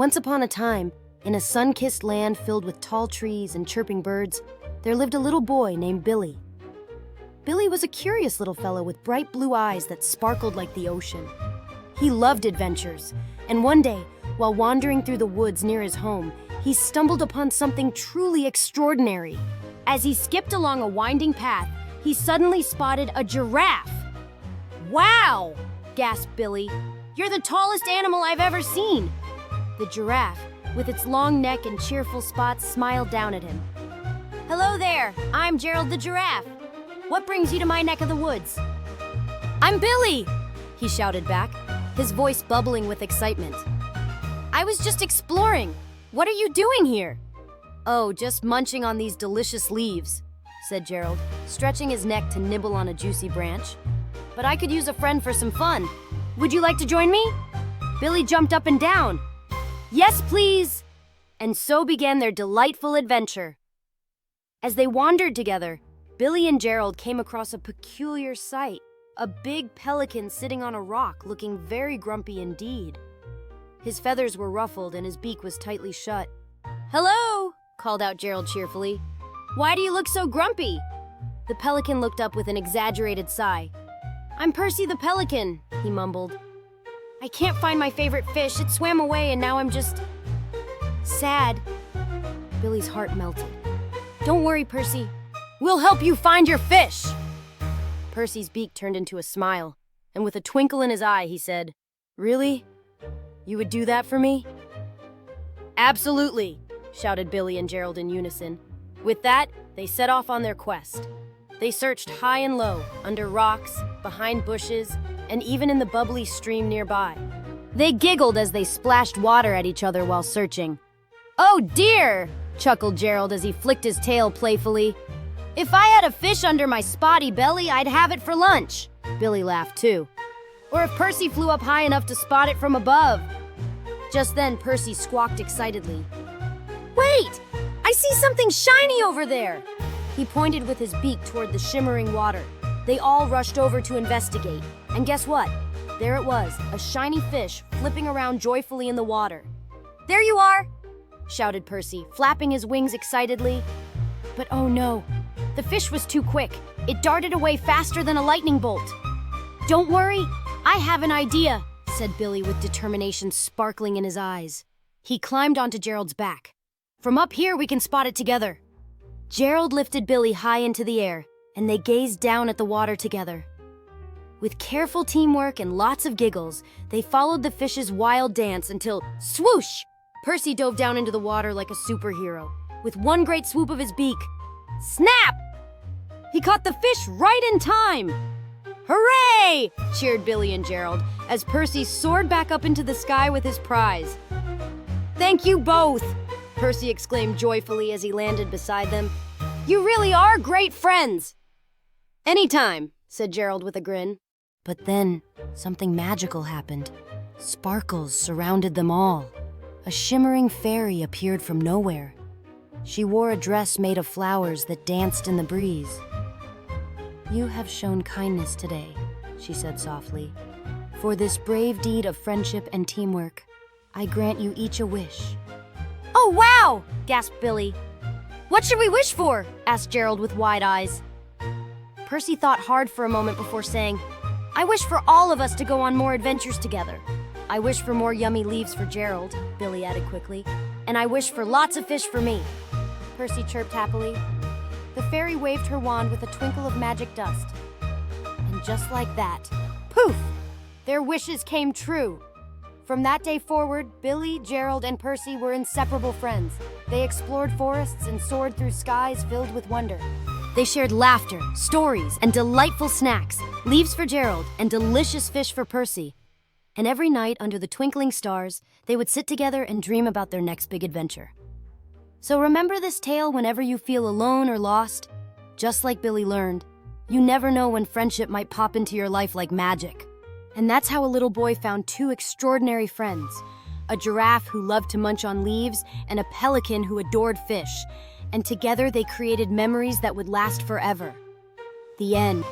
Once upon a time, in a sun-kissed land filled with tall trees and chirping birds, there lived a little boy named Billy. Billy was a curious little fellow with bright blue eyes that sparkled like the ocean. He loved adventures, and one day, while wandering through the woods near his home, he stumbled upon something truly extraordinary. As he skipped along a winding path, he suddenly spotted a giraffe. "Wow!" gasped Billy. "You're the tallest animal I've ever seen!" The giraffe, with its long neck and cheerful spots, smiled down at him. "Hello there, I'm Gerald the giraffe. What brings you to my neck of the woods?" "I'm Billy!" he shouted back, his voice bubbling with excitement. "I was just exploring. What are you doing here?" "Oh, just munching on these delicious leaves," said Gerald, stretching his neck to nibble on a juicy branch. "But I could use a friend for some fun. Would you like to join me?" Billy jumped up and down. "Yes, please!" And so began their delightful adventure. As they wandered together, Billy and Gerald came across a peculiar sight, a big pelican sitting on a rock looking very grumpy indeed. His feathers were ruffled and his beak was tightly shut. "Hello!" called out Gerald cheerfully. "Why do you look so grumpy?" The pelican looked up with an exaggerated sigh. "I'm Percy the pelican," he mumbled. "I can't find my favorite fish. It swam away and now I'm just sad." Billy's heart melted. "Don't worry, Percy. We'll help you find your fish." Percy's beak turned into a smile, and with a twinkle in his eye, he said, "Really? You would do that for me?" "Absolutely," shouted Billy and Gerald in unison. With that, they set off on their quest. They searched high and low, under rocks, behind bushes, and even in the bubbly stream nearby. They giggled as they splashed water at each other while searching. "Oh dear!" chuckled Gerald as he flicked his tail playfully. "If I had a fish under my spotty belly, I'd have it for lunch." Billy laughed too. "Or if Percy flew up high enough to spot it from above." Just then, Percy squawked excitedly. "Wait! I see something shiny over there!" He pointed with his beak toward the shimmering water. They all rushed over to investigate, and guess what? There it was, a shiny fish flipping around joyfully in the water. "There you are!" shouted Percy, flapping his wings excitedly. But oh no, the fish was too quick. It darted away faster than a lightning bolt. "Don't worry, I have an idea," said Billy with determination sparkling in his eyes. He climbed onto Gerald's back. "From up here we can spot it together." Gerald lifted Billy high into the air, and they gazed down at the water together. With careful teamwork and lots of giggles, they followed the fish's wild dance until, swoosh! Percy dove down into the water like a superhero. With one great swoop of his beak, snap! He caught the fish right in time! "Hooray!" cheered Billy and Gerald as Percy soared back up into the sky with his prize. "Thank you both!" Percy exclaimed joyfully as he landed beside them. "You really are great friends!" "Anytime," said Gerald with a grin. But then, something magical happened. Sparkles surrounded them all. A shimmering fairy appeared from nowhere. She wore a dress made of flowers that danced in the breeze. "You have shown kindness today," she said softly. "For this brave deed of friendship and teamwork, I grant you each a wish." "Oh, wow!" gasped Billy. "What should we wish for?" asked Gerald with wide eyes. Percy thought hard for a moment before saying, "I wish for all of us to go on more adventures together." "I wish for more yummy leaves for Gerald," Billy added quickly. "And I wish for lots of fish for me," Percy chirped happily. The fairy waved her wand with a twinkle of magic dust. And just like that, poof! Their wishes came true. From that day forward, Billy, Gerald, and Percy were inseparable friends. They explored forests and soared through skies filled with wonder. They shared laughter, stories, and delightful snacks, leaves for Gerald, and delicious fish for Percy. And every night, under the twinkling stars, they would sit together and dream about their next big adventure. So remember this tale whenever you feel alone or lost. Just like Billy learned, you never know when friendship might pop into your life like magic. And that's how a little boy found two extraordinary friends, a giraffe who loved to munch on leaves and a pelican who adored fish. And together they created memories that would last forever. The end.